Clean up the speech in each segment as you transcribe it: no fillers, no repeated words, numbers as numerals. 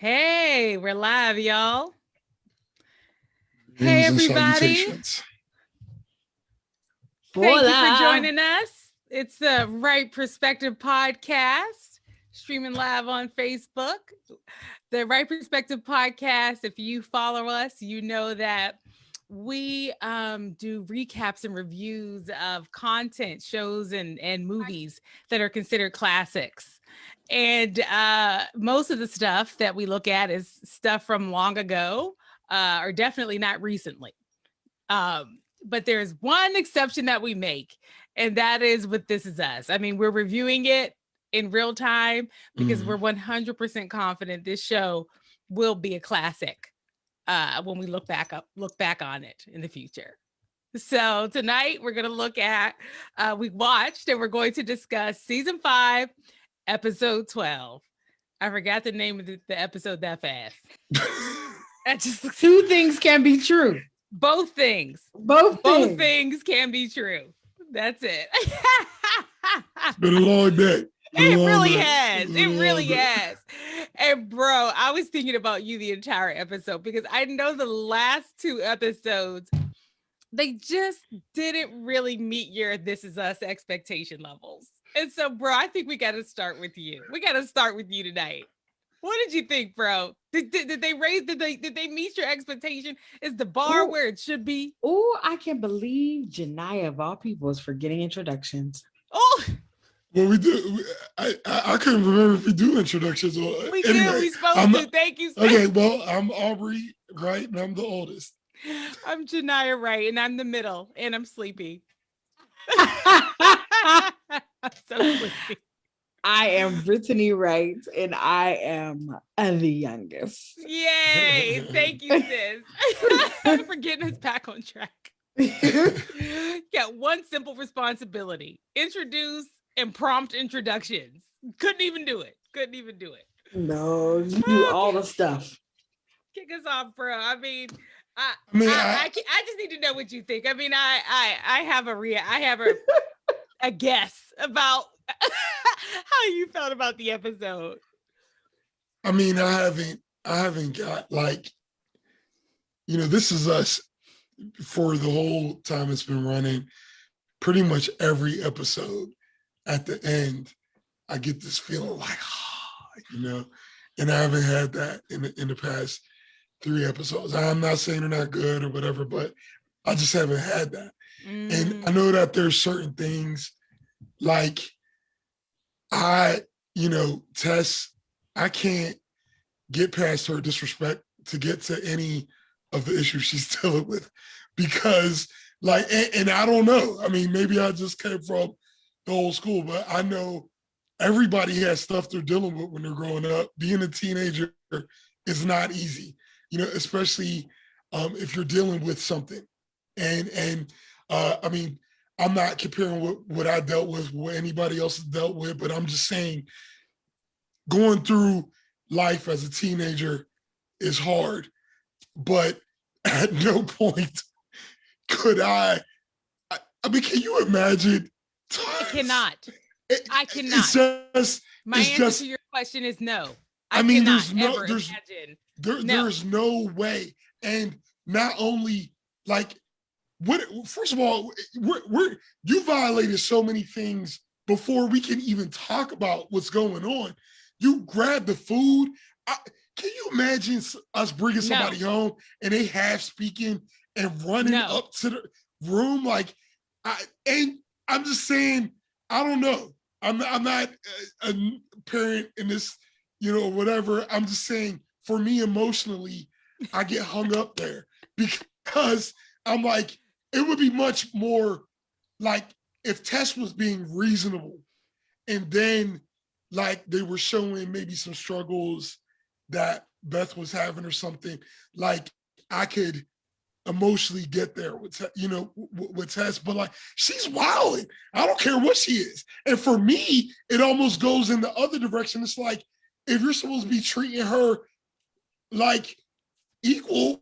Hey, we're live, y'all. Hey, Greetings and everybody. salutations. Thank you for Hola. joining us. It's the Right Perspective podcast, streaming live on Facebook. The Right Perspective podcast, if you follow us, you know that we do recaps and reviews of content, shows, and movies that are considered classics. And most of the stuff that we look at is stuff from long ago, or definitely not recently. But there's one exception that we make, and that is with This Is Us. I mean, we're reviewing it in real time because we're 100% confident this show will be a classic when we look back on it in the future. So tonight we're going to look at we watched and we're going to discuss season 5, episode 12. I forgot the name of the episode that fast. I just two things can be true. Both things. Both things can be true. That's it. It's been a long day. It really has. It really has. And bro, I was thinking about you the entire episode because I know the last 2 episodes, they just didn't really meet your This Is Us expectation levels. And so, bro, I think we got to start with you. We got to start with you tonight. What did you think, bro? Did they raise? Did they meet your expectation? Is the bar where it should be? Oh, I can't believe Janiyah of all people is forgetting introductions. Oh, well, we do. I couldn't remember if we do introductions or we anyway, do. We supposed to. Thank you. Okay, well, I'm Aubrey, right, and I'm the oldest. I'm Janiyah, right, and I'm the middle, and I'm sleepy. I'm so sleepy. I am Brittany Wright, and I am the youngest. Yay! Thank you, sis, for getting us back on track. Got one simple responsibility: introduce and prompt introductions. Couldn't even do it. No, you do all the stuff. Kick us off, bro. I just need to know what you think. I mean, I have a guess about how you felt about the episode. I mean, I haven't got like, This Is Us for the whole time it's been running. Pretty much every episode at the end, I get this feeling like, and I haven't had that in the past 3 episodes. I'm not saying they're not good or whatever, but I just haven't had that. And I know that there's certain things like Tess, I can't get past her disrespect to get to any of the issues she's dealing with because and I don't know. I mean, maybe I just came from the old school, but I know everybody has stuff they're dealing with when they're growing up. Being a teenager is not easy, especially if you're dealing with something. And I mean, I'm not comparing what I dealt with what anybody else has dealt with, but I'm just saying going through life as a teenager is hard. But at no point could I mean, can you imagine? I cannot. I cannot. My answer to your question is no. I mean, there's no way. And not only like, first of all, you violated so many things before we can even talk about what's going on. You grabbed the food. Can you imagine us bringing somebody home and they half speaking and running up to the room? And I'm just saying, I don't know. I'm not a parent in this, whatever. I'm just saying, for me emotionally, I get hung up there because I'm like, it would be much more like if Tess was being reasonable and then like they were showing maybe some struggles that Beth was having or something, like I could emotionally get there with, with Tess, but like she's wilding. I don't care what she is. And for me, it almost goes in the other direction. It's like, if you're supposed to be treating her like equal,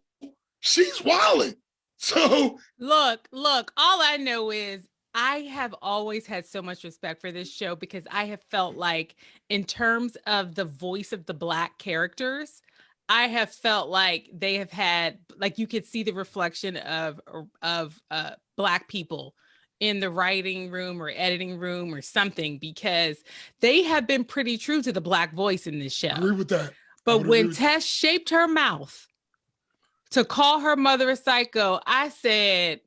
she's wilding. So look, all I know is I have always had so much respect for this show because I have felt like, in terms of the voice of the Black characters, I have felt like they have had, like, you could see the reflection of Black people in the writing room or editing room or something, because they have been pretty true to the Black voice in this show. Agree with that. But when Tess shaped her mouth to call her mother a psycho, I said,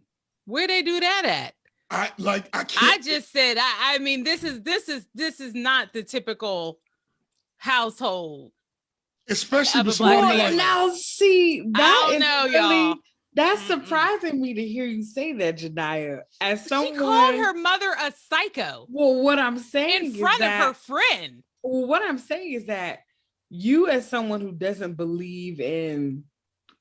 where they do that at? I just said, I mean, this is not the typical household. Especially with somebody like, now see, that is really, y'all. That's surprising me to hear you say that, Jediah. As someone, she called her mother a psycho. Well, what I'm saying in front of her friend. Well, what I'm saying is that you, as someone who doesn't believe in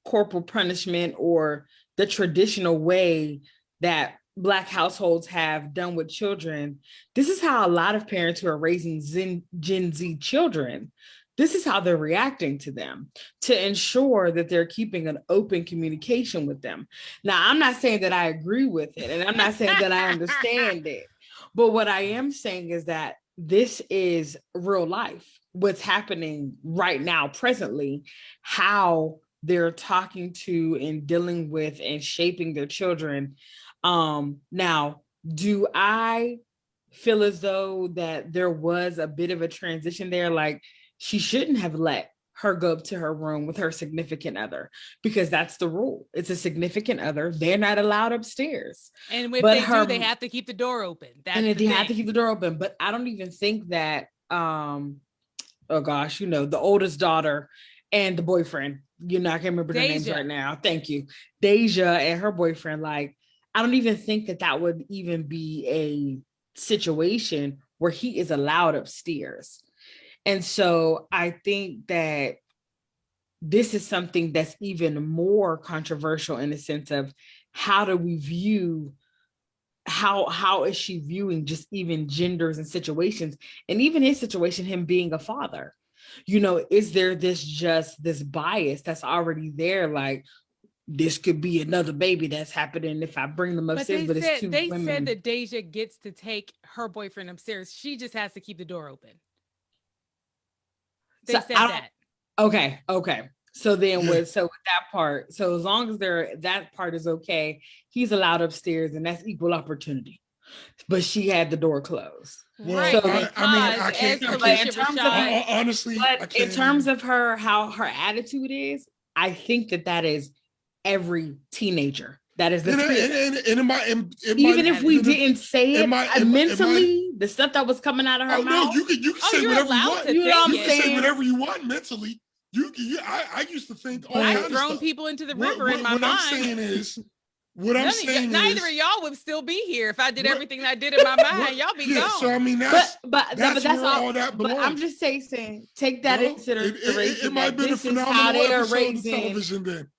corporal punishment or the traditional way that Black households have done with children, this is how a lot of parents who are raising Gen Z children, this is how they're reacting to them to ensure that they're keeping an open communication with them. Now, I'm not saying that I agree with it, and I'm not saying that I understand it, but what I am saying is that this is real life. What's happening right now, presently, how they're talking to and dealing with and shaping their children. Now, do I feel as though that there was a bit of a transition there? Like, she shouldn't have let her go up to her room with her significant other, because that's the rule. It's a significant other. They're not allowed upstairs. And if they do, they have to keep the door open. They have to keep the door open. But I don't even think that, oh gosh, the oldest daughter and the boyfriend, I can't remember their names right now. Thank you. Deja and her boyfriend, like, I don't even think that would even be a situation where he is allowed upstairs. And so I think that this is something that's even more controversial in the sense of how do we view, how is she viewing just even genders and situations, and even his situation, him being a father, is there this bias that's already there? Like, this could be another baby that's happening if I bring them upstairs, but it's two women. They said that Deja gets to take her boyfriend upstairs. She just has to keep the door open. They said that. Okay. So then with that part, so as long as that part is okay, he's allowed upstairs, and that's equal opportunity. But she had the door closed. Right. So I can't honestly. But in terms of how her attitude is, I think that is every teenager. That is the even if we didn't say it mentally, the stuff that was coming out of her mouth. No, you can say whatever you want. You know what I'm saying? Say whatever you want mentally. I used to think I've thrown people into the river in my mind. I'm saying is neither of y'all would still be here if I did everything I did in my mind. Y'all be gone. So I mean, that's all that belongs. But I'm just saying, take that into consideration. It might have been a phenomenal episode of television then.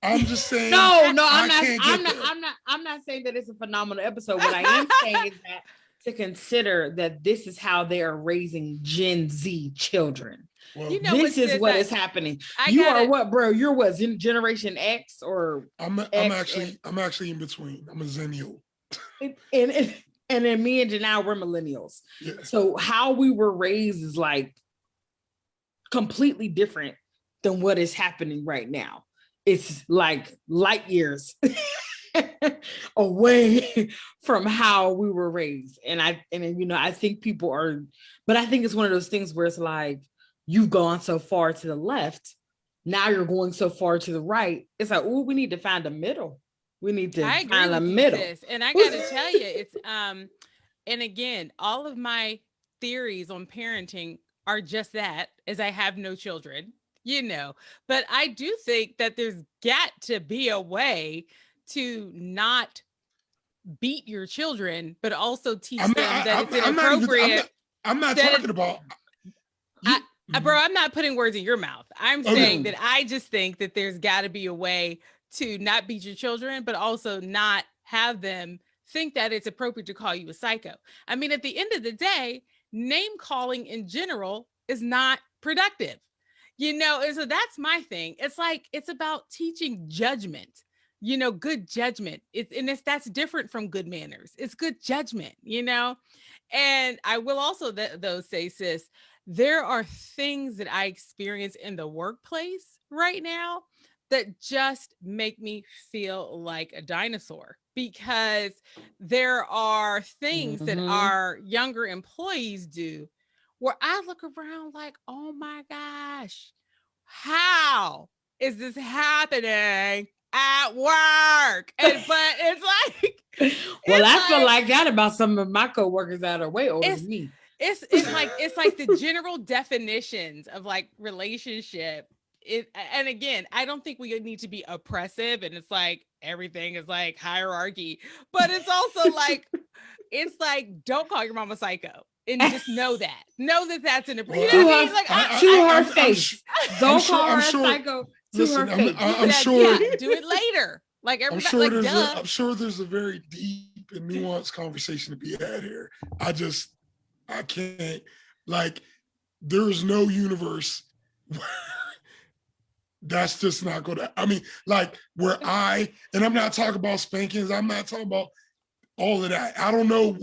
I'm just saying. I'm not saying that it's a phenomenal episode. What I am saying is that to consider that this is how they are raising Gen Z children. Well, this is what is happening. You are what, bro? You're what? Generation X or? I'm actually in between. I'm a Zennial. And then me and Janelle, we're millennials. Yeah. So how we were raised is like completely different than what is happening right now. It's like light years away from how we were raised. And I think people are, but I think it's one of those things where it's like, you've gone so far to the left, now you're going so far to the right. It's like, oh, we need to find a middle. We need to find a middle. And I got to tell you, it's and again, all of my theories on parenting are just that, as I have no children, but I do think that there's got to be a way to not beat your children, but also teach them that it's inappropriate. I'm not talking about. Bro, I'm not putting words in your mouth. I'm saying that I just think that there's got to be a way to not beat your children, but also not have them think that it's appropriate to call you a psycho. I mean, at the end of the day, name calling in general is not productive, and so that's my thing. It's like, it's about teaching judgment, good judgment. That's different from good manners. It's good judgment, and I will also though say, sis, there are things that I experience in the workplace right now that just make me feel like a dinosaur, because there are things that Mhm. our younger employees do where I look around like, oh my gosh, how is this happening at work? And but Well, it's I feel like like that about some of my coworkers that are way older it's than me. it's like the general definitions of like relationship. And again, I don't think we need to be oppressive, and it's like everything is like hierarchy, but it's also like, it's like, don't call your mama psycho, and just know that that's an, you know Well, what I To mean? her, Like to her I'm face. I'm Don't sure call I'm her a sure. psycho to Listen, her face. he I'm said, sure yeah, do it later, like everybody, like duh. I'm sure there's a very deep and nuanced conversation to be had here. I can't, like, there's no universe that's just not gonna, I mean, like, where and I'm not talking about spankings, I'm not talking about all of that. I don't know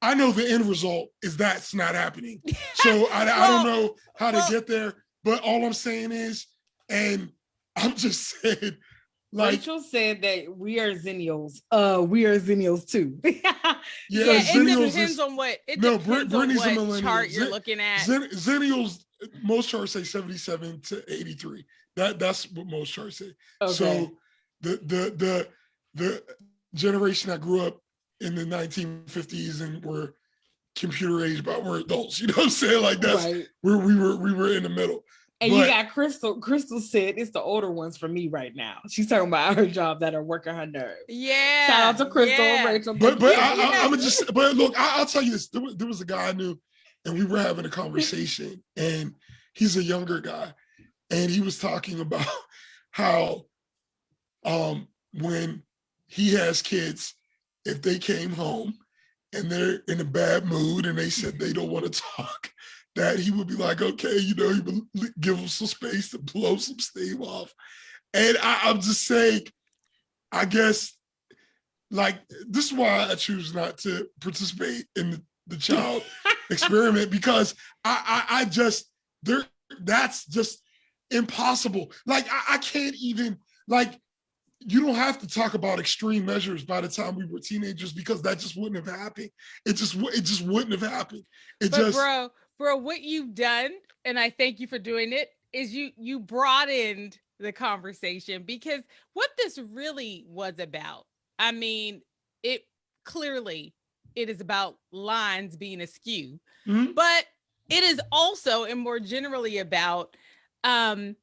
I know the end result is that's not happening. So I don't Well, know how to well, get there, but all I'm saying is, and I'm just saying, like, Rachel said that we are Zennials. We are Zennials too. yeah, yeah, it Zennials depends is, on what no, Brittany's a what millennial. chart you're looking at. Zennials, most charts say 77 to 83. That's what most charts say. Okay. So the generation that grew up in the 1950s and were computer age, but we're adults. You know what I'm saying? Like, that's Right. where we were in the middle. And you But got Crystal. Crystal said it's the older ones for me right now. She's talking about her job that are working her nerves. Yeah, Shout out to Crystal and yeah. Rachel. but Thank you but so much. I'm gonna just, but look, I'll tell you this. There was a guy I knew, and we were having a conversation, and he's a younger guy, and he was talking about how when he has kids, if they came home and they're in a bad mood and they said they don't want to talk, that he would be like, okay, he would give them some space to blow some steam off. And I'm just saying, I guess, like, this is why I choose not to participate in the child experiment, because I just, that's just impossible. Like, I can't even, like, you don't have to talk about extreme measures by the time we were teenagers, because that just wouldn't have happened. It just wouldn't have happened. It But just, bro, what you've done, and I thank you for doing it, is you broadened the conversation, because what this really was about, I mean, it clearly, it is about lines being askew, but it is also, and more generally, about um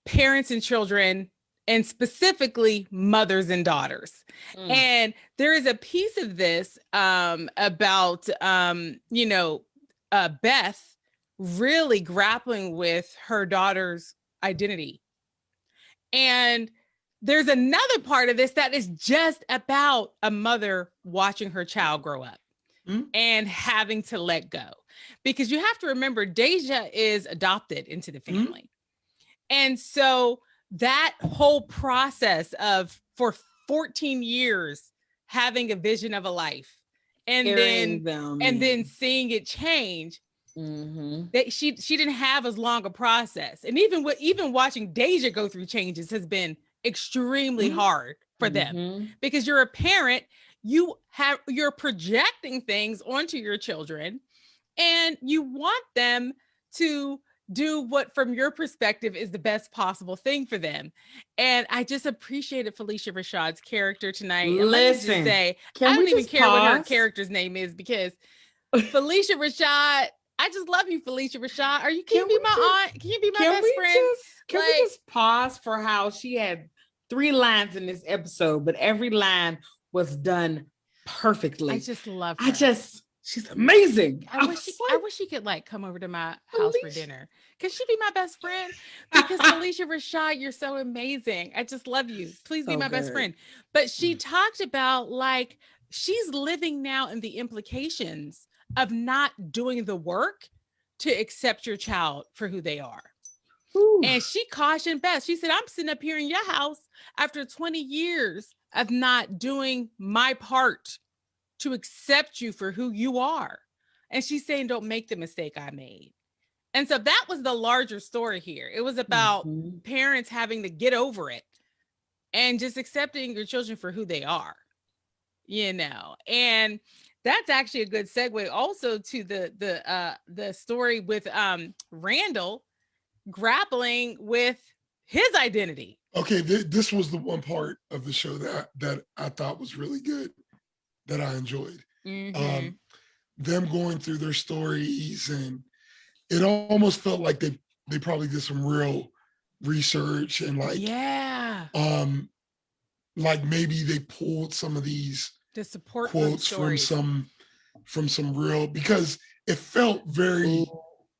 parents and children, and specifically mothers and daughters. And there is a piece of this about Beth really grappling with her daughter's identity. And there's another part of this that is just about a mother watching her child grow up and having to let go. Because you have to remember, Deja is adopted into the family. And so that whole process of, for 14 years, having a vision of a life, and then seeing it change, that she didn't have as long a process. And even watching Deja go through changes has been extremely hard for them, because you're a parent, you're projecting things onto your children, and you want them to do what, from your perspective, is the best possible thing for them. And I just appreciated Felicia Rashad's character tonight. And let me just say, I don't even care what her character's name is, because Felicia Rashad, I just love you, Felicia Rashad. Can you be my aunt? Can you be my best friend? Can we just pause for how she had 3 lines in this episode, but every line was done perfectly. I just love her. She's amazing. I wish she could like come over to my house for dinner. Could she be my best friend? Because Felicia Rashad, you're so amazing. I just love you. Please be my best friend. But she talked about, like, she's living now in the implications of not doing the work to accept your child for who they are. Ooh. And she cautioned Beth. She said, I'm sitting up here in your house after 20 years of not doing my part to accept you for who you are. And she's saying, don't make the mistake I made. And so that was the larger story here. It was about parents having to get over it and just accepting your children for who they are, and that's actually a good segue also to the story with Randall grappling with his identity. Okay, this was the one part of the show that I thought was really good, that I enjoyed. Them going through their stories, and it almost felt like they probably did some real research, and like maybe they pulled some of these the support quotes from some real, because it felt very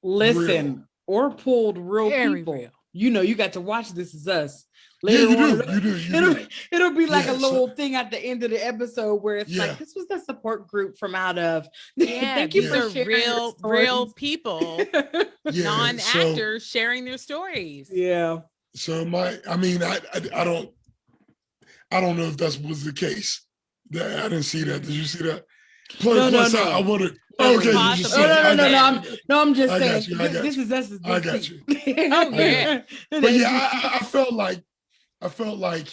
real. Or pulled real very people. Real. You got to watch This Is Us. Later you do. It'll be like a little thing at the end of the episode where it's like, this was the support group from out of. Thank you for sharing real people, non-actors sharing their stories. Yeah. So I don't know if that was the case. I didn't see that. Did you see that? Plus, no. I wondered. Okay, you just said, no. I'm just saying. This is us. I got you. Oh yeah. But yeah, I felt like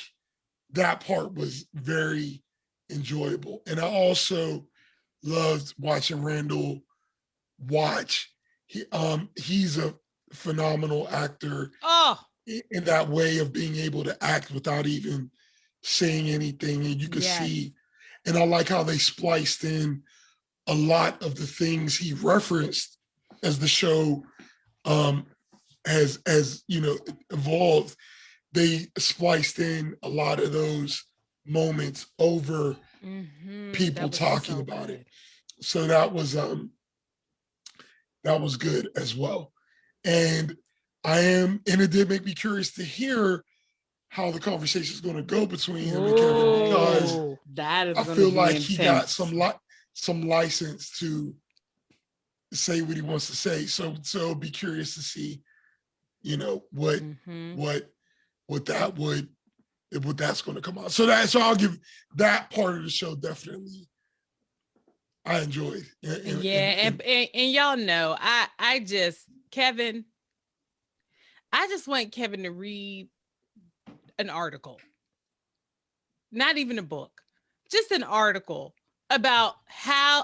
that part was very enjoyable, and I also loved watching Randall watch. He's a phenomenal actor. In that way of being able to act without even saying anything, and you could see. And I like how they spliced in a lot of the things he referenced as the show has evolved. They spliced in a lot of those moments over people talking about it. So that was good as well. And it did make me curious to hear how the conversation is going to go between him and Kevin, because I feel like he got some license to say what he wants to say. So be curious to see, what that's going to come out. So I'll give that part of the show definitely. I enjoyed. And y'all know, I just want Kevin to read an article, not even a book, just an article about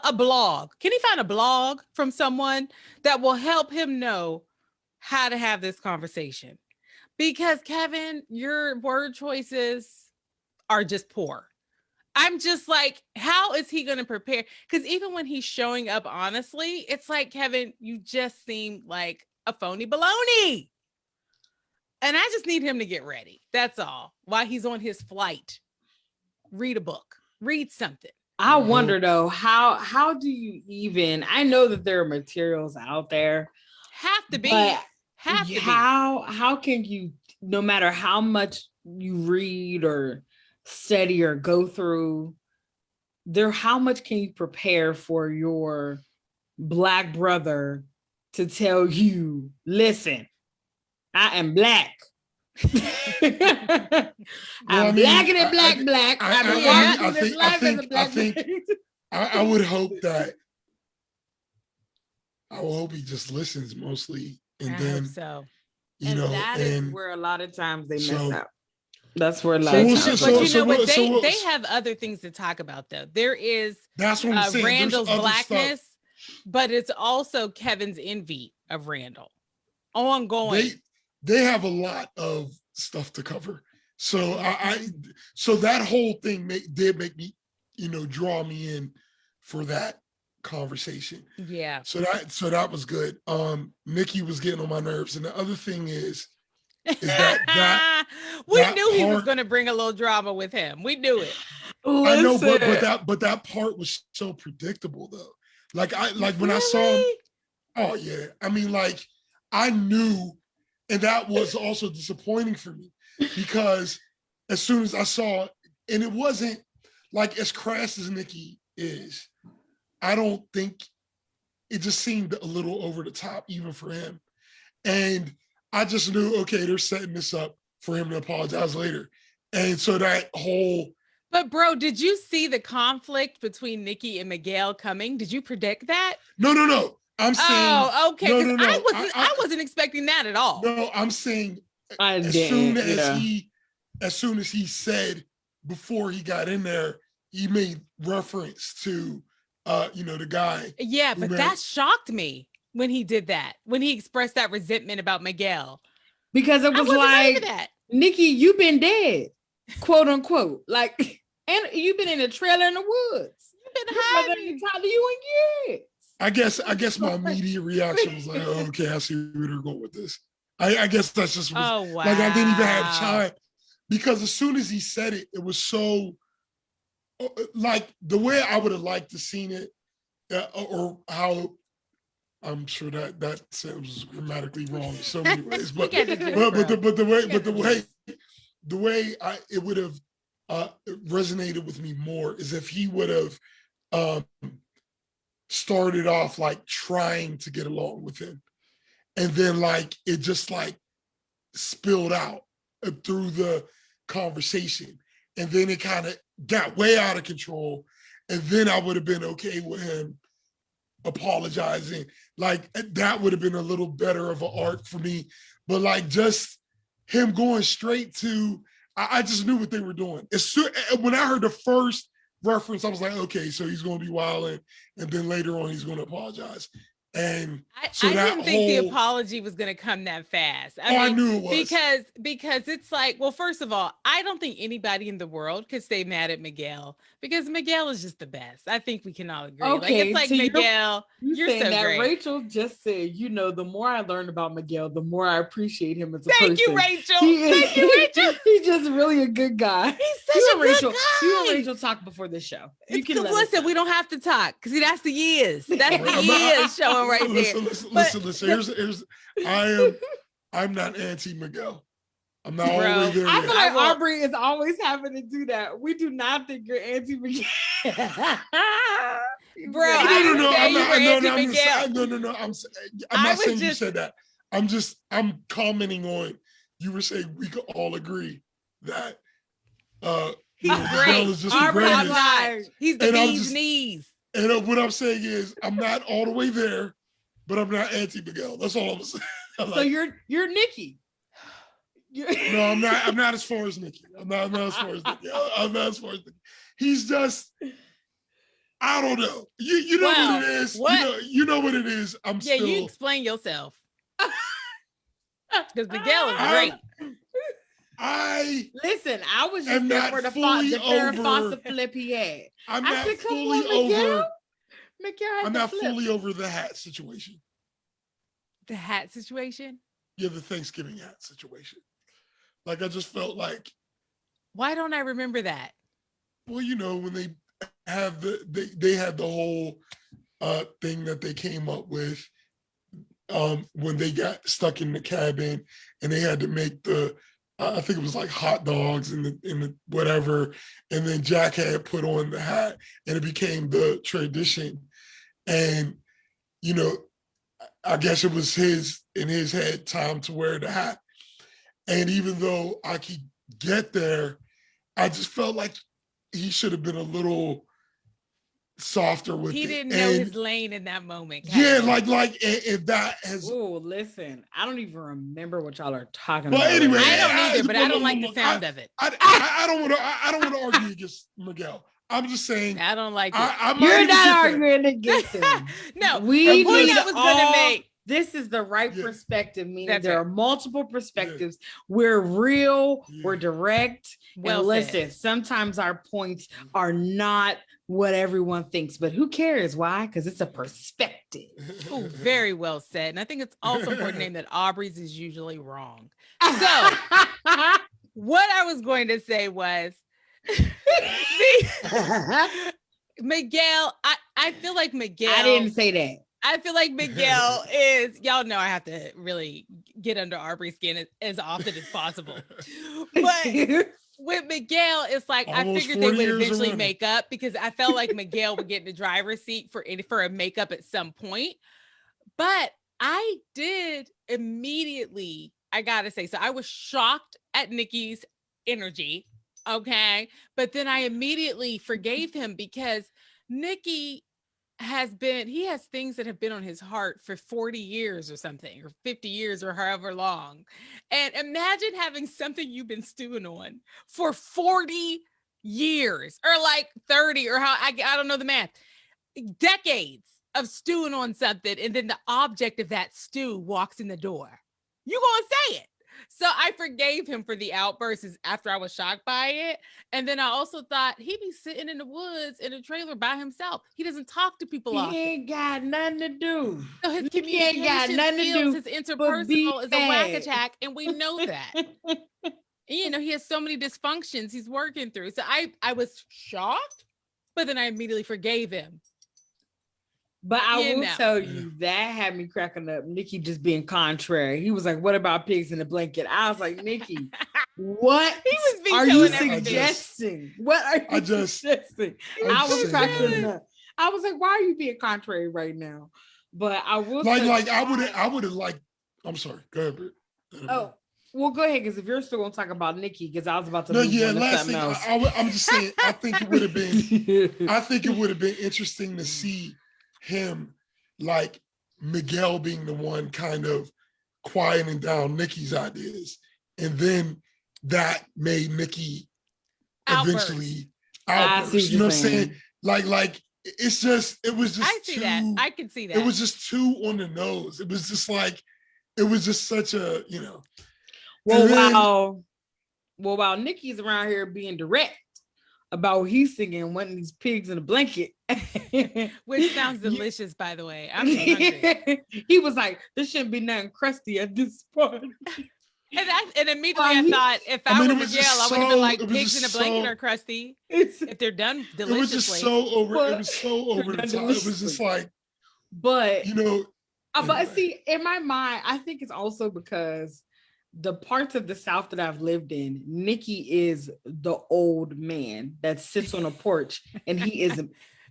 a blog. Can he find a blog from someone that will help him know how to have this conversation? Because Kevin, your word choices are just poor. I'm just like, how is he going to prepare? Because even when he's showing up honestly, it's like, Kevin, you just seem like a phony baloney. And I just need him to get ready. That's all. While he's on his flight, read a book, read something. I wonder though, how do you even, I know that there are materials out there. How can you, no matter how much you read or study or go through there, how much can you prepare for your Black brother to tell you, listen, I am Black. I'm blacker than black. I would hope that. I will hope he just listens mostly, and then so. That is where a lot of times they mess up. That's where a lot of times. But they have other things to talk about though. There is that's what I'm saying. Randall's blackness, but it's also Kevin's envy of Randall. Ongoing. They have a lot of stuff to cover. So so that whole thing did make me, draw me in for that conversation. Yeah. So that was good. Nikki was getting on my nerves. And the other thing is that we knew he was going to bring a little drama with him. We knew it. I know, but that part was so predictable though. When I saw him, oh yeah. I mean, I knew. And that was also disappointing for me because as soon as I saw it, and it wasn't as crass as Nikki is, I don't think it just seemed a little over the top even for him. And I just knew, okay, they're setting this up for him to apologize later. And so that whole But bro, did you see the conflict between Nikki and Miguel coming? Did you predict that? No. I'm saying Oh, okay. no, Because no, no. I wasn't expecting that at all. No, I'm saying I as didn't. soon as he said before he got in there, he made reference to the guy. Yeah, but that shocked me when he did that, when he expressed that resentment about Miguel. Because it was like, Nikki, you've been dead, quote unquote. Like, and you've been in a trailer in the woods. You've been hiding. Talk to you in years. I guess my immediate reaction was like, oh, okay, I see where they're going with this. I guess that's just wow. Like I didn't even have time, because as soon as he said it, it was so like the way I would have liked to seen it, or how I'm sure that sounds grammatically wrong in so many ways, but the way it would have resonated with me more is if he would have started off like trying to get along with him, and then like it just like spilled out through the conversation, and then it kind of got way out of control, and then I would have been okay with him apologizing. Like that would have been a little better of an arc for me. But like just him going straight to, I just knew what they were doing. When I heard the first reference, I was like, okay, so he's going to be wilding, and then later on he's going to apologize. And I didn't think the apology was going to come that fast. I knew it was. Because it's like, well, first of all, I don't think anybody in the world could stay mad at Miguel, because Miguel is just the best. I think we can all agree. Okay, like, it's like, Miguel, you're saying so that great. Rachel just said, the more I learn about Miguel, the more I appreciate him as a person. Thank you, Rachel. He's just really a good guy. He's such a good guy. You and Rachel talk before the show. You can listen. We don't have to talk, because that's the years. That's the years showing right there. Listen. I'm not anti Miguel. I'm not all the way there. I feel like Aubrey is always having to do that. We do not think you're anti Miguel. Bro, no. I'm not saying you said that. I'm commenting on, you were saying we could all agree that he's great. Is just the greatest. He's the bee's knees. And what I'm saying is, I'm not all the way there, but I'm not anti Miguel. That's all I'm saying. So you're Nikki. No, I'm not. I'm not as far as Nikki. I'm not as far as Nikki. I'm not as far as Nikki. He's just, I don't know. You know what it is. You know what it is. You explain yourself. Because Miguel is great. I was just there for the Farrah flip he had. I'm not fully over. I'm not fully over the hat situation. The hat situation? Yeah, the Thanksgiving hat situation. Like, I just felt like. Why don't I remember that? Well, when they have they had the whole thing that they came up with when they got stuck in the cabin, and they had to make I think it was like hot dogs in the whatever, and then Jack had put on the hat, and it became the tradition. And I guess it was in his head time to wear the hat. And even though I could get there, I just felt like he should have been a little softer with it. He didn't know his lane in that moment. Yeah, like if that has. Oh, listen, I don't even remember what y'all are talking about. Well, anyway, I don't either, but I don't like the sound of it. I don't want to argue against Miguel. I'm just saying. I don't like it. You're not arguing against him. No, the point I was gonna make. This is the right perspective, meaning there are multiple perspectives. We're real, we're direct. Well, listen, sometimes our points are not what everyone thinks, but who cares? Why? Because it's a perspective. Oh, very well said. And I think it's also important to name that Aubrey's is usually wrong. So what I was going to say was Miguel, I feel like Miguel. I didn't say that. I feel like Miguel is, y'all know I have to really get under Aubrey's skin as often as possible. But with Miguel, it's like I figured they would eventually make up, because I felt like Miguel would get in the driver's seat for a makeup at some point. But I did immediately, I gotta say, so I was shocked at Nikki's energy Okay. But then I immediately forgave him because Nikki he has things that have been on his heart for 40 years or something, or 50 years or however long. And imagine having something you've been stewing on for 40 years or like 30 or I don't know the math, decades of stewing on something. And then the object of that stew walks in the door. You gonna say it. So I forgave him for the outbursts after I was shocked by it. And then I also thought he'd be sitting in the woods in a trailer by himself. He doesn't talk to people He often. ain't got nothing to do. So his He ain't got communication nothing to skills, do his but be interpersonal is a whack mad. attack, and we know that. And, you know, he has so many dysfunctions he's working through. So I was shocked, but then I immediately forgave him. But I You will know. tell you, that had me cracking up. Nikki just being contrary. He was like, "What about pigs in a blanket?" I was like, "Nikki, what He was are you vetoing everything. suggesting? What are you suggesting?" I was just cracking saying. up. I was like, "Why are you being contrary right now?" But I will like I would have liked. I'm sorry. Go ahead, Britt. Oh, well, go ahead, because if you're still gonna talk about Nikki, because I was about to No, move yeah. on to Last something thing, else. I'm just saying. I think it would have been. I think it would have been interesting to see him, like Miguel, being the one kind of quieting down Nikki's ideas, and then that made Nikki eventually outburst. You know what I'm saying? Like it's just, it was just I see that. I can see that. It was just too on the nose. It was just like, it was just such a, you know. Well, while Nikki's around here being direct about what he's thinking, wanting these pigs in a blanket, which sounds delicious, by the way. I'm hungry. He was like, "There shouldn't be nothing crusty at this point." And immediately I thought, if I were Miguel, I would have been like, pigs in a blanket are crusty if they're done deliciously. It was just so over. It was so over the top. It was just like, but you know. But see, in my mind, I think it's also because the parts of the South that I've lived in, Nikki is the old man that sits on a porch and he is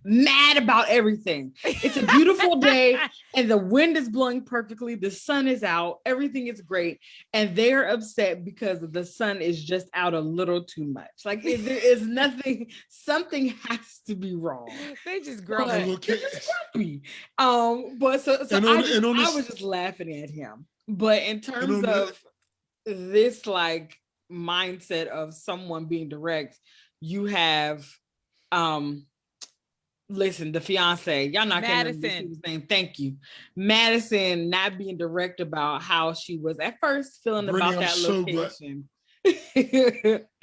mad about everything. It's a beautiful day and the wind is blowing perfectly. The sun is out. Everything is great. And they're upset because the sun is just out a little too much. Like there is nothing, something has to be wrong. They just grumpy. They're just grumpy. But so I was just laughing at him. But in terms of this like mindset of someone being direct, you have listen, the fiance, y'all not gonna remember his name. Thank you. Madison not being direct about how she was at first feeling Brittany, about that location.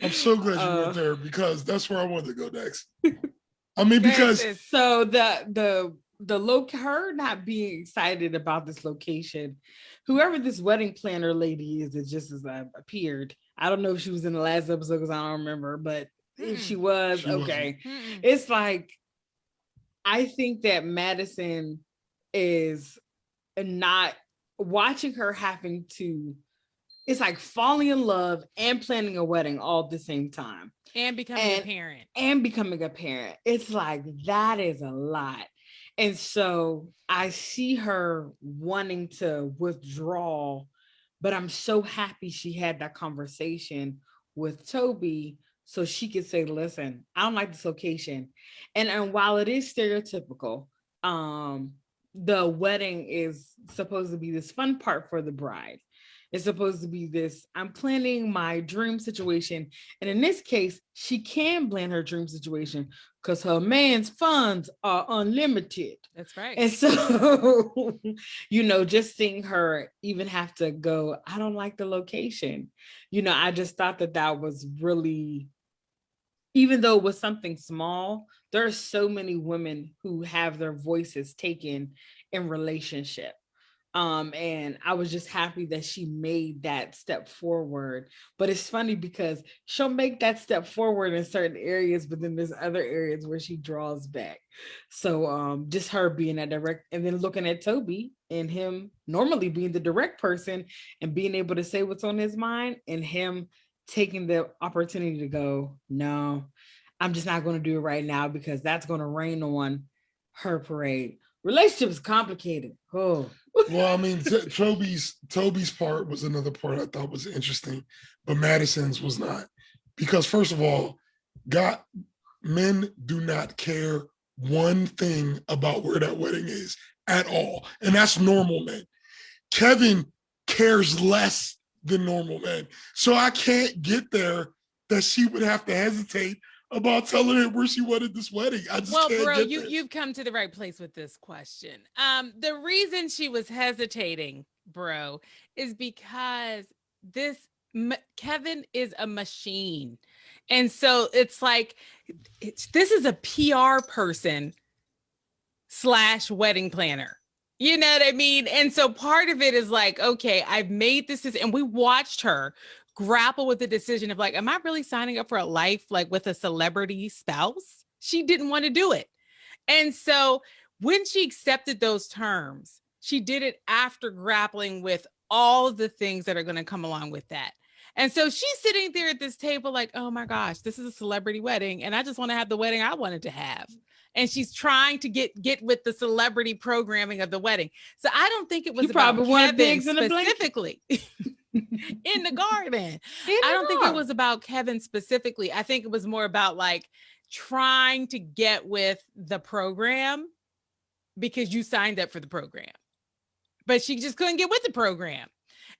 I'm so glad you went there, because that's where I wanted to go next. I mean, because so her not being excited about this location, whoever this wedding planner lady is that just appeared. I don't know if she was in the last episode because I don't remember, but if she was, okay. It's like, I think that Madison is not watching her having to, it's like falling in love and planning a wedding all at the same time. And becoming a parent. It's like, that is a lot. And so I see her wanting to withdraw, but I'm so happy she had that conversation with Toby so she could say, listen, I don't like this location. And while it is stereotypical, the wedding is supposed to be this fun part for the bride. It's supposed to be this, I'm planning my dream situation. And in this case, she can plan her dream situation because her man's funds are unlimited. That's right. And so, you know, just seeing her even have to go, I don't like the location. You know, I just thought that was really, even though it was something small, there are so many women who have their voices taken in relationship. And I was just happy that she made that step forward. But it's funny because she'll make that step forward in certain areas, but then there's other areas where she draws back. So just her being that direct, and then looking at Toby and him normally being the direct person and being able to say what's on his mind, and him taking the opportunity to go, no, I'm just not going to do it right now because that's going to rain on her parade. Relationship is complicated. Oh. Well, I mean, Toby's part was another part I thought was interesting, but Madison's was not. Because first of all, God, men do not care one thing about where that wedding is at all. And that's normal men. Kevin cares less than normal men. So I can't get there that she would have to hesitate about telling him where she wanted this wedding. I just can't bro, get there. you've come to the right place with this question. The reason she was hesitating, bro, is because Kevin is a machine. And so it's like, this is a PR person / wedding planner. You know what I mean? And so part of it is like, okay, I've made this, and we watched her grapple with the decision of like, am I really signing up for a life like with a celebrity spouse? She didn't want to do it. And so when she accepted those terms, she did it after grappling with all the things that are going to come along with that. And so she's sitting there at this table like, oh my gosh, this is a celebrity wedding, and I just want to have the wedding I wanted to have. And she's trying to get with the celebrity programming of the wedding. So I don't think it was about Kevin specifically in the garden. I don't think it was about Kevin specifically. I think it was more about like trying to get with the program because you signed up for the program. But she just couldn't get with the program.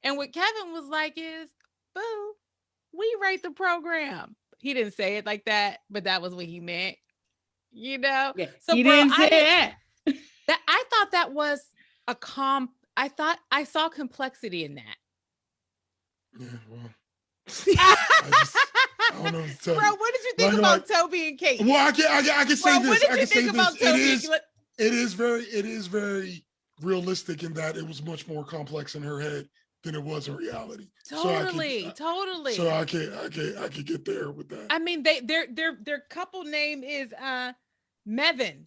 And what Kevin was like is, boo, we write the program. He didn't say it like that, but that was what he meant. You know, yeah, so he didn't say that. I thought that was I thought I saw complexity in that. Yeah, well, I don't know. Bro, what did you think about Toby and Kate? Well, I can say this. What did you think about Toby? It is very realistic in that it was much more complex in her head than it was in reality. Totally. So I can get there with that. I mean, their couple name is Mevin.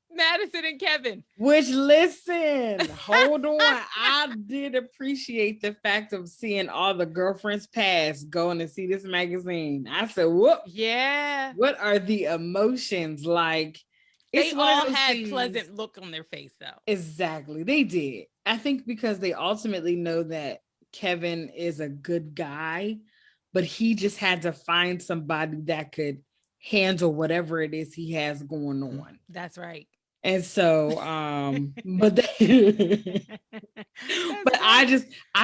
Madison and Kevin. Which, listen, hold on. I did appreciate the fact of seeing all the girlfriends past going to see this magazine. I said, whoop. Yeah. What are the emotions like? They all had pleasant look on their face, though. Exactly. They did. I think because they ultimately know that Kevin is a good guy, but he just had to find somebody that could handle whatever it is he has going on. That's right. And so, but I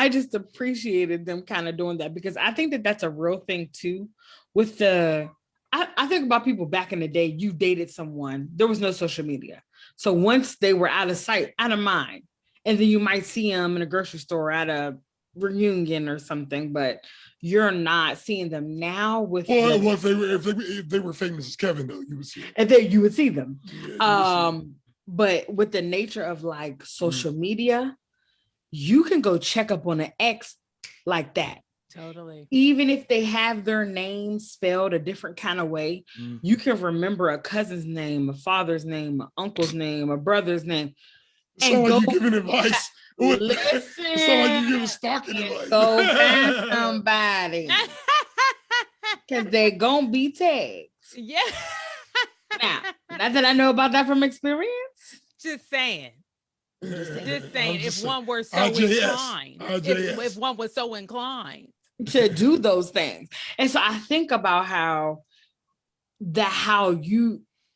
just appreciated them kind of doing that, because I think that that's a real thing too. With I think about people back in the day. You dated someone, there was no social media, so once they were out of sight, out of mind, and then you might see them in a grocery store at a reunion or something, but you're not seeing them now. With if they were famous as Kevin, though, you would see them. And then you would see them. But with the nature of like social media, you can go check up on an ex like that. Totally. Even if they have their name spelled a different kind of way, you can remember a cousin's name, a father's name, an uncle's name, a brother's name. And so you giving advice. Listen, it's not like you giving stalking advice. Go find somebody, because they gonna be tagged. Yeah. Now, not that I know about that from experience. Just saying. Just saying. If one were so inclined, if one was so inclined to do those things. And so I think about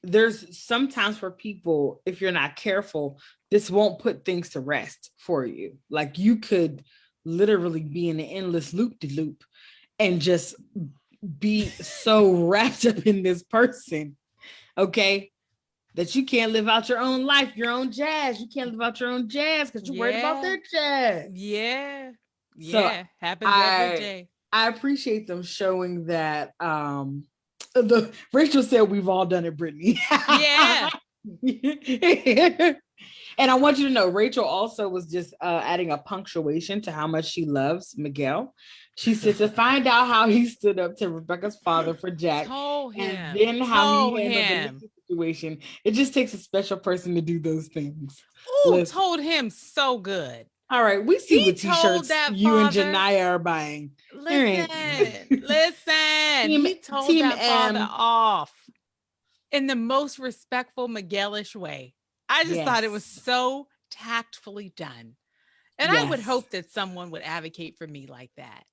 there's sometimes for people, if you're not careful, this won't put things to rest for you. Like you could literally be in an endless loop-de-loop and just be so wrapped up in this person, okay, that you can't live out your own life, your own jazz. You can't live out your own jazz because you're worried about their jazz. Yeah. So happens every day. I appreciate them showing that. Rachel said we've all done it, Brittany. Yeah. And I want you to know, Rachel also was just adding a punctuation to how much she loves Miguel. She said to find out how he stood up to Rebecca's father for Jack, and then how he handled the situation. It just takes a special person to do those things. Oh, told him so good. All right, we see what t-shirts you and Janiyah are buying. Listen. He told that father off in the most respectful Miguelish way. I just thought it was so tactfully done. And I would hope that someone would advocate for me like that.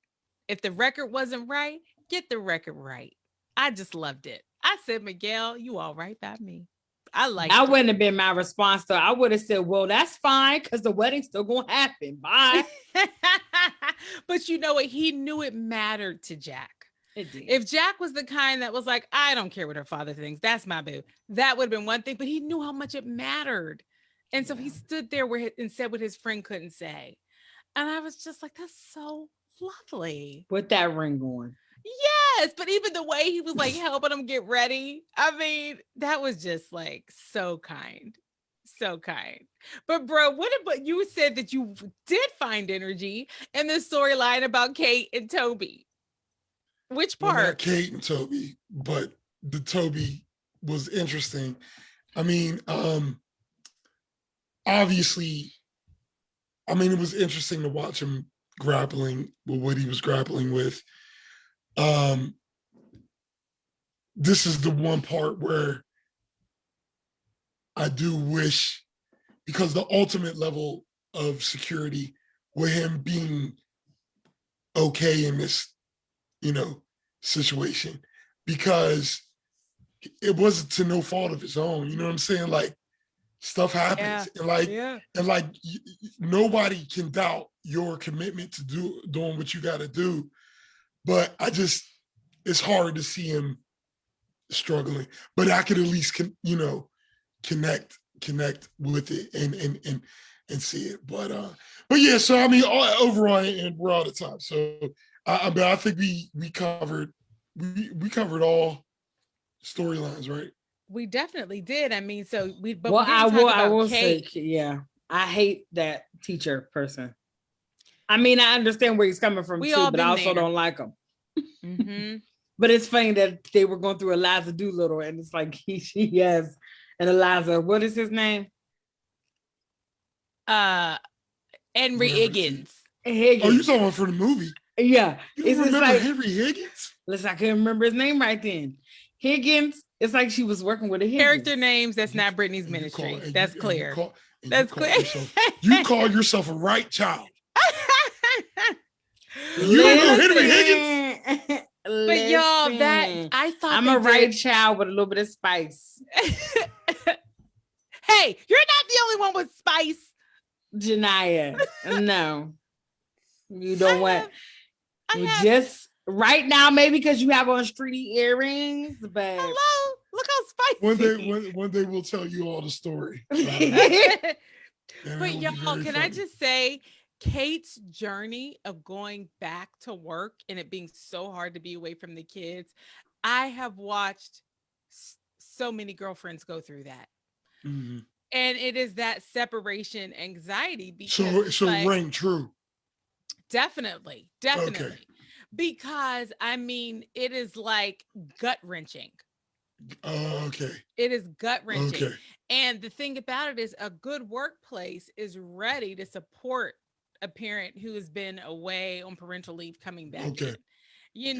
If the record wasn't right, get the record right. I just loved it. I said, Miguel, you all right by me. I liked That it. wouldn't have been my response though. I would have said, well, that's fine because the wedding's still gonna happen. Bye. But you know what? He knew it mattered to Jack. It did. If Jack was the kind that was like, I don't care what her father thinks, that's my boo, that would have been one thing, but he knew how much it mattered. And so he stood there and said what his friend couldn't say. And I was just like, that's so lovely. Put that ring on. Yes, but even the way he was like helping him get ready, I mean, that was just like so kind. So kind. But bro, what about you said that you did find energy in the storyline about Kate and Toby? Which Well, part? not Kate and Toby, but the Toby was interesting. I mean, obviously, I mean, it was interesting to watch him grappling with what he was grappling with. This is the one part where I do wish, because the ultimate level of security with him being okay in this, situation, because it wasn't to no fault of his own. You know what I'm saying? Like, stuff happens, and nobody can doubt your commitment to doing what you got to do. But it's hard to see him struggling. But I could at least connect with it and see it. But yeah. So I mean, overall, and we're out of time. So I think we covered all storylines, right? We definitely did. I mean, so we but well, we didn't talk about I will Kate. say, yeah, I hate that teacher person. I mean, I understand where he's coming from too, but I also don't like him. Mm-hmm. But it's funny that they were going through Eliza Doolittle, and it's like she has and Eliza. What is his name? Henry Higgins. Oh, you talking about for the movie? Yeah. You don't remember like, Henry Higgins? Listen, I couldn't remember his name right then. Higgins. It's like she was working with a Higgins. Character names. That's not Brittany's ministry. That's clear. That's clear. You call yourself a right child. You don't know Henry Higgins? But y'all, that I thought I'm a right child with a little bit of spice. Hey, you're not the only one with spice, Janiyah. No, you don't want. Just right now, maybe because you have on streety earrings. But hello, look how spicy. One day we'll tell you all the story. But y'all, can I just say, Kate's journey of going back to work and it being so hard to be away from the kids, I have watched so many girlfriends go through that. Mm-hmm. And it is that separation anxiety. Because so ring true. Definitely. Okay. Because I mean, it is like gut wrenching. Okay. It is gut wrenching. Okay. And the thing about it is, a good workplace is ready to support a parent who has been away on parental leave coming back in,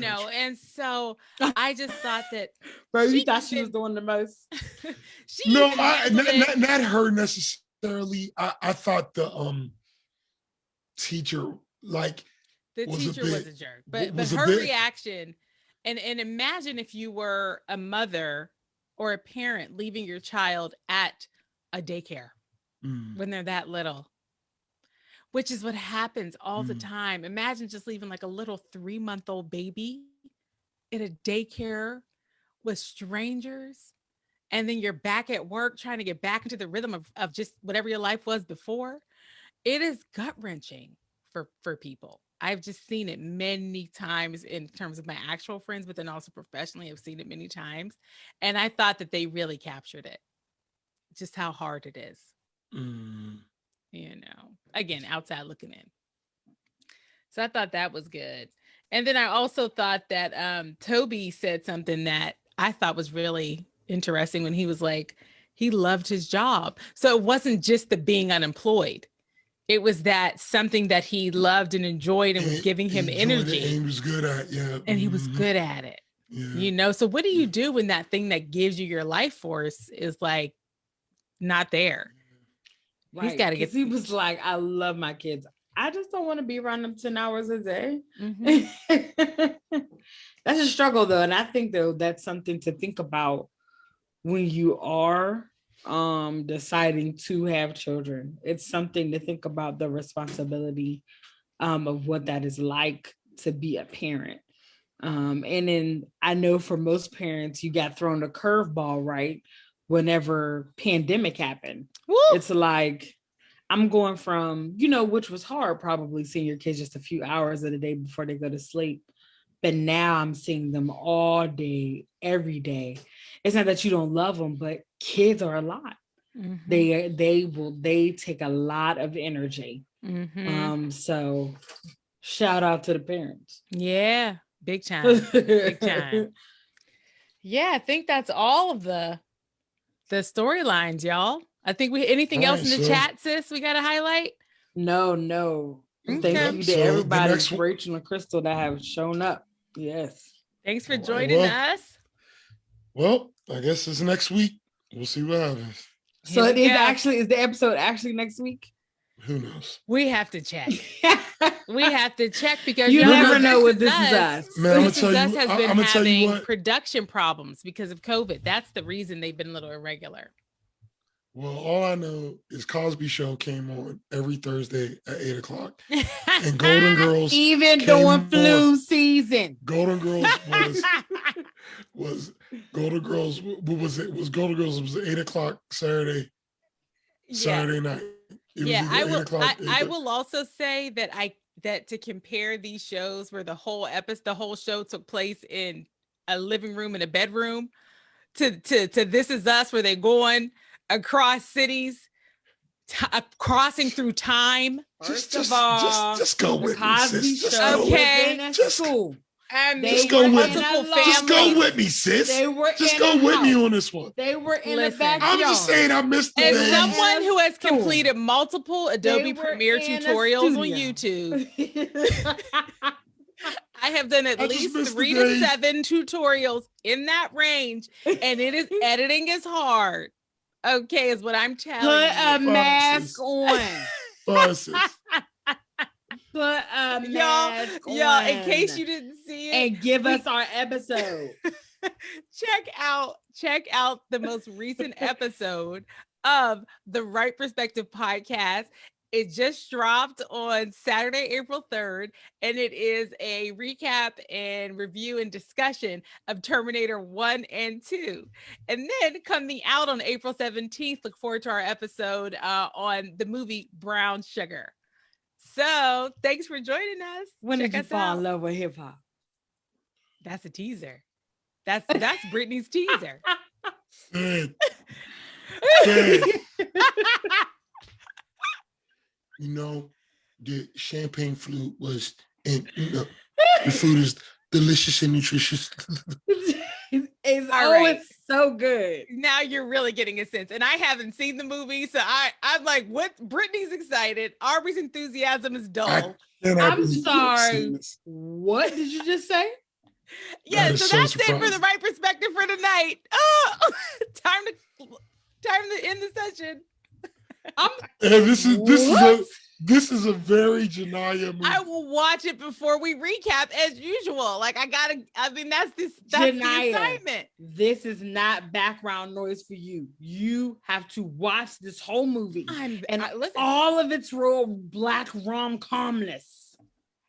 and so I just thought that bro, you thought she was doing the most. No, not her necessarily. I thought the teacher, like, the teacher was a jerk, but her reaction, and imagine if you were a mother or a parent leaving your child at a daycare when they're that little. Which is what happens all the time. Imagine just leaving like a little 3-month-old baby in a daycare with strangers. And then you're back at work trying to get back into the rhythm of just whatever your life was before. It is gut-wrenching for people. I've just seen it many times in terms of my actual friends, but then also professionally, I've seen it many times. And I thought that they really captured it. Just how hard it is. Again, outside looking in. So I thought that was good. And then I also thought that Toby said something that I thought was really interesting when he was like, he loved his job. So it wasn't just the being unemployed. It was that something that he loved and enjoyed and was giving him energy. And he was good at, And he was good at it. Yeah. So what do you do when that thing that gives you your life force is like not there? Right. He's got to get. He was like, I love my kids. I just don't want to be around them 10 hours a day. Mm-hmm. That's a struggle though. And I think though that's something to think about when you are deciding to have children. It's something to think about, the responsibility of what that is like to be a parent. And then I know for most parents, you got thrown a curveball, right? Whenever pandemic happened. Woo! It's like I'm going from, you know, which was hard, probably seeing your kids just a few hours of the day before they go to sleep. But now I'm seeing them all day, every day. It's not that you don't love them, but kids are a lot. Mm-hmm. They take a lot of energy. Mm-hmm. So shout out to the parents. Yeah, big time. Big time. Yeah, I think that's all of the storylines, y'all. I think anything else in the chat, sis, we got to highlight? No. Okay. Thank you to everybody, Rachel and Crystal, that have shown up. Yes. Thanks for joining us. Well, I guess it's next week. We'll see what happens. So is the episode actually next week? Who knows? We have to check. We have to check because you never know what This Is Us. Man, This Is Us has been having production problems because of COVID. That's the reason they've been a little irregular. Well, all I know is Cosby Show came on every Thursday at 8:00, and Golden Girls even during flu season. Golden Girls was Golden Girls. What was it? Was Golden Girls? It was 8:00 Saturday night. I will also say that to compare these shows where the whole show took place in a living room and a bedroom to This Is Us, where they're going across cities, crossing through time. Just go with me, sis. Just go with me, sis. Just go with me on this one. They were in the backyard. I'm just saying I missed the As someone who has completed multiple Adobe Premiere tutorials on YouTube, I have done at least 3 to 7 tutorials in that range, and editing is hard. Okay, is what I'm telling you. Put a mask on. Put a mask on. Y'all, in case you didn't see it. And give us our episode. Check out the most recent episode of the Right Perspective podcast. It just dropped on Saturday, April 3rd, and it is a recap and review and discussion of Terminator 1 and 2. And then coming out on April 17th, look forward to our episode on the movie Brown Sugar. So thanks for joining us. When did you fall in love with hip hop? That's a teaser. That's Brittany's teaser. You know, the champagne flute was, and the food is delicious and nutritious. It's so good. Now you're really getting a sense. And I haven't seen the movie, so I'm like, what? Brittany's excited. Aubrey's enthusiasm is dull. I'm sorry. What did you just say? Yeah, so that's it for the Right Perspective for tonight. Oh, time to end the session. This is a very Janaya movie. I will watch it before we recap as usual. Like that's the assignment. This is not background noise for you. You have to watch this whole movie all of its real Black rom-comness.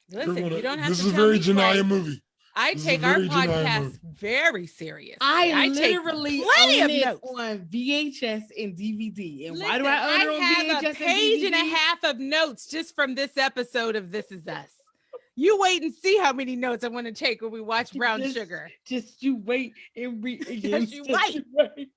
Listen, you don't have this to is a very Janaya movie. I take our podcast very serious. I literally own it on VHS and DVD. And why do I own it on VHS and DVD? I have a page and a half of notes just from this episode of This Is Us. You wait and see how many notes I want to take when we watch Brown Sugar. Just you wait and read. Just you wait.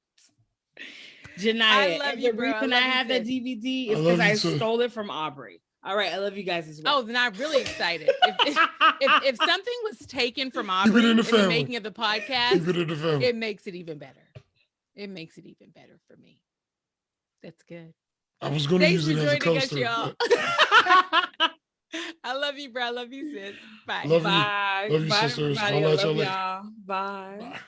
Janaya, I love you, the reason I have that DVD is because I stole it from Aubrey. All right, I love you guys as well. Oh, then I'm really excited. If something was taken from Aubrey in the making of the podcast, it makes it even better. It makes it even better for me. That's good. I was going to use it as a coaster. Y'all. I love you, bro. I love you, sis. Bye. Love you sisters. I love y'all. Bye.